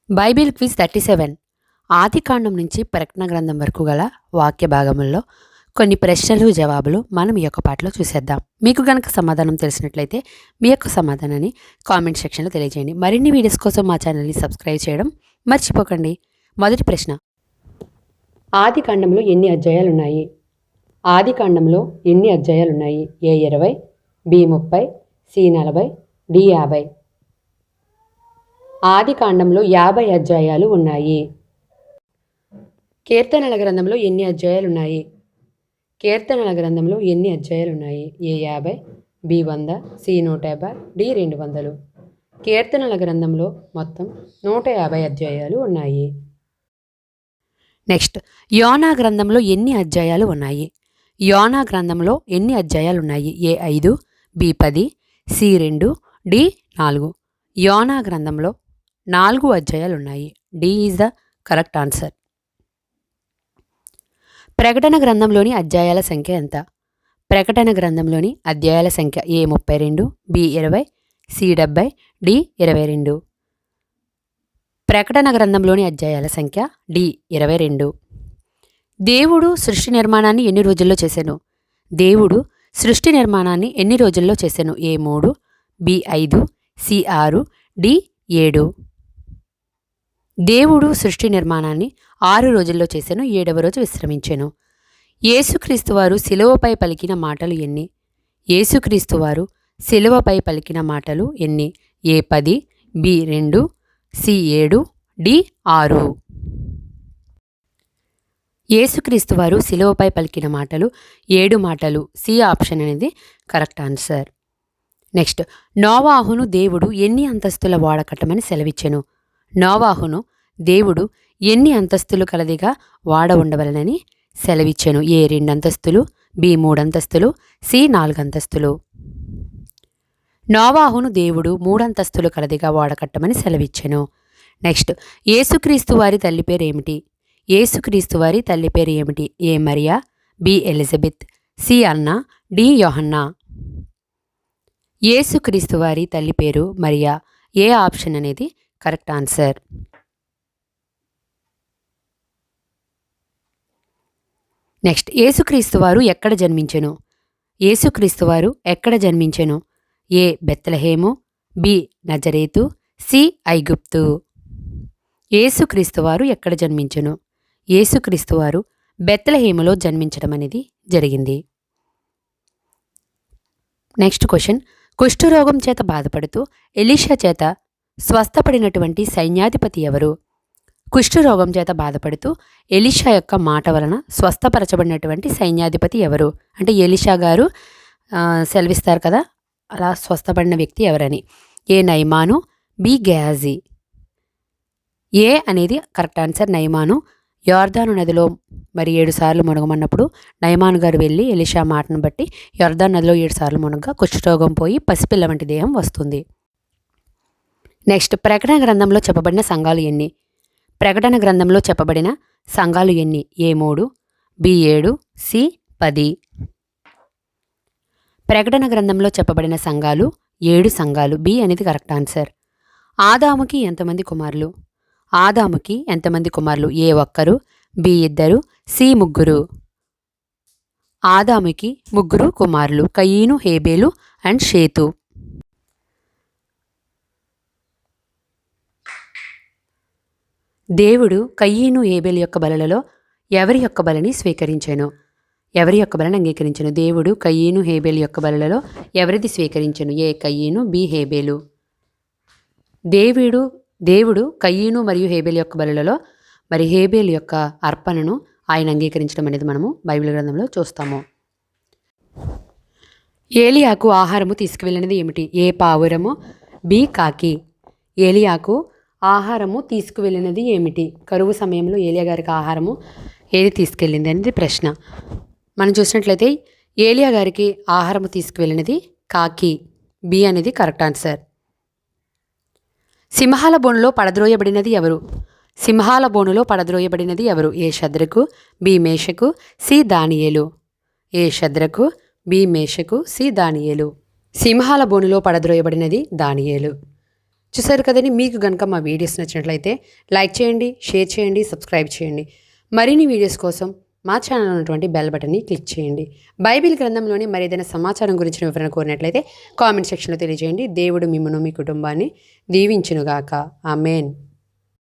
Bible quiz 37 ఆదికాండం నుంచి ప్రకటన గ్రంథం వరకు గల వాక్య భాగముల్లో కొన్ని ప్రశ్నలు జవాబులు మనం ఈ యొక్క పాటలో చూసేద్దాం. మీకు గనక సమాధానం తెలిసినట్లయితే మీ యొక్క సమాధానాన్ని కామెంట్ సెక్షన్లో తెలియజేయండి. మరిన్ని వీడియోస్ కోసం మా ఛానల్ని సబ్స్క్రైబ్ చేయడం మర్చిపోకండి. మొదటి ప్రశ్న, ఆదికాండంలో ఎన్ని అధ్యాయాలున్నాయి? ఆదికాండంలో ఎన్ని అధ్యాయాలున్నాయి? ఏ 20, బి 30, సి 40, డి 50. ఆదికాండంలో 50 అధ్యాయాలు ఉన్నాయి. కీర్తనల గ్రంథంలో ఎన్ని అధ్యాయాలున్నాయి? కీర్తనల గ్రంథంలో ఎన్ని అధ్యాయాలున్నాయి? ఏ 50, బి 100, సి 150, డి 200. కీర్తనల గ్రంథంలో మొత్తం 150 అధ్యాయాలు ఉన్నాయి. నెక్స్ట్, యోనా గ్రంథంలో ఎన్ని అధ్యాయాలు ఉన్నాయి? యోనా గ్రంథంలో ఎన్ని అధ్యాయాలు ఉన్నాయి? A 5, B 10, C 2, D 4. యోనా గ్రంథంలో 4 అధ్యాయాలు ఉన్నాయి. D is the correct answer. ప్రకటన గ్రంథంలోని అధ్యాయాల సంఖ్య ఎంత? ప్రకటన గ్రంథంలోని అధ్యాయాల సంఖ్య ఏ 32, బి 20, సి 70, డి 22. ప్రకటన గ్రంథంలోని అధ్యాయాల సంఖ్య డి 22. దేవుడు సృష్టి నిర్మాణాన్ని ఎన్ని రోజుల్లో చేశాను? దేవుడు సృష్టి నిర్మాణాన్ని ఎన్ని రోజుల్లో చేశాను? ఏ 3, బి 5, సి 6, డి 7. దేవుడు సృష్టి నిర్మాణాన్ని 6 రోజుల్లో చేశాను, 7వ రోజు విశ్రమించాను. యేసుక్రీస్తువారు శిలువపై పలికిన మాటలు ఎన్ని? యేసుక్రీస్తువారు శిలువపై పలికిన మాటలు ఎన్ని? ఏ 10, బి 2, సి 7, డి 6. యేసుక్రీస్తువారు శిలువపై పలికిన మాటలు 7 మాటలు. సి ఆప్షన్ అనేది కరెక్ట్ ఆన్సర్. నెక్స్ట్, నోవాహును దేవుడు ఎన్ని అంతస్తుల ఓడ కట్టమని సెలవిచ్చెను? నోవాహును దేవుడు ఎన్ని అంతస్తులు కలదిగా ఓడ ఉండవలనని సెలవిచ్చెను? ఏ 2 అంతస్తులు, బి 3 అంతస్తులు, సి 4 అంతస్తులు. నోవాహును దేవుడు 3 అంతస్తులు కలదిగా ఓడ కట్టమని సెలవిచ్చెను. నెక్స్ట్, యేసుక్రీస్తు వారి తల్లి పేరు ఏమిటి? యేసుక్రీస్తు వారి తల్లి పేరు ఏమిటి? ఏ మరియా, బి ఎలిజబెత్, సి అన్నా, డి యోహన్నా. యేసుక్రీస్తు వారి తల్లి పేరు మరియా. ఏ ఆప్షన్ అనేది కరెక్ట్ ఆన్సర్. నెక్స్ట్, యేసుక్రీస్తువారు ఎక్కడ జన్మించెను? యేసుక్రీస్తువారు ఎక్కడ జన్మించెను? ఏ బెత్లెహేము, బి నజరేతు, సి ఐగుప్తు. యేసుక్రీస్తువారు ఎక్కడ జన్మించెను? యేసుక్రీస్తువారు బెత్లెహేములో జన్మించడం అనేది జరిగింది. నెక్స్ట్ క్వశ్చన్, కుష్ఠరోగం చేత బాధపడుతూ ఎలీషా చేత స్వస్థపడినటువంటి సైన్యాధిపతి ఎవరు? కుష్ఠరోగం చేత బాధపడుతూ ఎలీషా యొక్క మాట వలన స్వస్థపరచబడినటువంటి సైన్యాధిపతి ఎవరు? అంటే ఎలీషా గారు సెలవిస్తారు కదా, అలా స్వస్థపడిన వ్యక్తి ఎవరని. ఏ నయమాను, బి గేహాజీ. ఏ అనేది కరెక్ట్ ఆన్సర్. నయమాను యొర్దాను నదిలో మరి 7 సార్లు మునగమన్నప్పుడు నయమాను గారు వెళ్ళి ఎలీషా మాటను బట్టి యొర్దాను నదిలో 7 సార్లు మునగగా కుష్ఠరోగం పోయి పసిపిల్ల వంటి దేహం వస్తుంది. నెక్స్ట్, ప్రకటన గ్రంథంలో చెప్పబడిన సంఘాలు ఎన్ని? ప్రకటన గ్రంథంలో చెప్పబడిన సంఘాలు ఎన్ని? ఏ 3, బి 7, సి 10. ప్రకటన గ్రంథంలో చెప్పబడిన సంఘాలు 7 సంఘాలు. బి అనేది కరెక్ట్ ఆన్సర్. ఆదాముకి ఎంతమంది కుమారులు? ఆదాముకి ఎంతమంది కుమారులు? ఏ 1, బి 2, సి 3. ఆదాముకి 3 కుమారులు, కయీను, హేబేలు అండ్ షేతు. దేవుడు కయీను, హేబేలు యొక్క బలులలో ఎవరి యొక్క బలిని స్వీకరించెను? ఎవరి యొక్క బలిని అంగీకరించెను? దేవుడు కయీను, హేబేలు యొక్క బలులలో ఎవరిది స్వీకరించెను? ఏ కయీను, బి హేబేలు. దేవుడు కయీను మరియు హేబేలు యొక్క బలులలో మరి హేబేలు యొక్క అర్పణను ఆయన అంగీకరించడం అనేది మనము బైబిల్ గ్రంథంలో చూస్తాము. ఏలియాకు ఆహారము తీసుకువెళ్ళినది ఏమిటి? ఏ పావురము, బి కాకి. ఏలియాకు ఆహారము తీసుకువెళ్ళినది ఏమిటి? కరువు సమయంలో ఏలియా గారికి ఆహారము ఏది తీసుకెళ్ళింది అనేది ప్రశ్న. మనం చూసినట్లయితే ఏలియా గారికి ఆహారము తీసుకువెళ్ళినది కాకి. బి అనేది కరెక్ట్ ఆన్సర్. సింహాల బోనులో పడద్రోయబడినది ఎవరు? సింహాల బోనులో పడద్రోయబడినది ఎవరు? ఏ షద్రకు, బి మేషకు, సి దానియేలు. ఏ షద్రకు, బి మేషకు, సి దానియేలు. సింహాల బోనులో పడద్రోయబడినది దానియేలు. చూసారు కదండి, మీకు కనుక మా వీడియోస్ నచ్చినట్లయితే లైక్ చేయండి, షేర్ చేయండి, సబ్స్క్రైబ్ చేయండి. మరిన్ని వీడియోస్ కోసం మా ఛానల్ ఉన్నటువంటి బెల్ బటన్ని క్లిక్ చేయండి. బైబిల్ గ్రంథంలోని మరి ఏదైనా సమాచారం గురించిన వివరణ కోరినట్లయితే కామెంట్ సెక్షన్లో తెలియజేయండి. దేవుడు మిమ్మల్ని మీ కుటుంబాన్ని దీవించునుగాక. ఆమేన్.